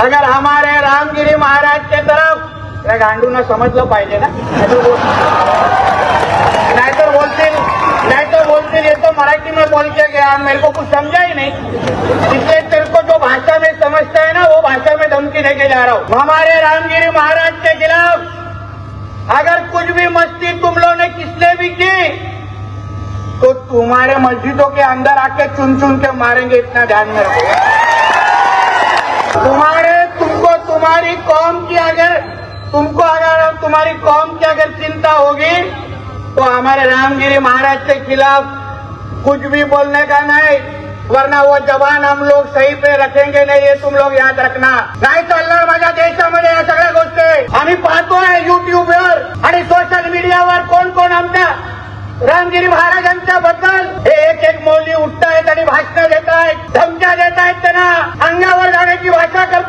अगर हमारे रामगिरी महाराज के तरफ या गांडूंना समजलं पाहिजे ना, नाहीतर बोलतील ये तो मराठी में बोल के गया, मेरे को कुछ समझा ही नहीं, इसलिए तेरे को जो भाषा में समझता है ना वो भाषा में धमकी देके जा रहा हूँ। हमारे रामगिरी महाराज के खिलाफ अगर कुछ भी मस्ती तुम लोगों ने किसने भी की तो तुम्हारे मस्जिदों के अंदर आके चुन चुन के मारेंगे, इतना ध्यान में रखो। तुमको अगर तुम्हारी कौम की अगर चिंता होगी तो हमारे रामगिरी महाराज के खिलाफ कुछ भी बोलने का नहीं, वरना वो जवान हम लोग सही पे रखेंगे नहीं, ये तुम लोग याद रखना। नाही चालणार माझ्या देशामध्ये या सगळ्या गोष्टी आम्ही पाहतोय युट्यूबवर आणि सोशल मीडियावर कोण कोण आमच्या रामगिरी महाराजांच्या बद्दल एक एक मौली उठतायत आणि भाषण देत आहेत, धमक्या देत आहेत, त्यांना अंगावर जाण्याची भाषा करतात।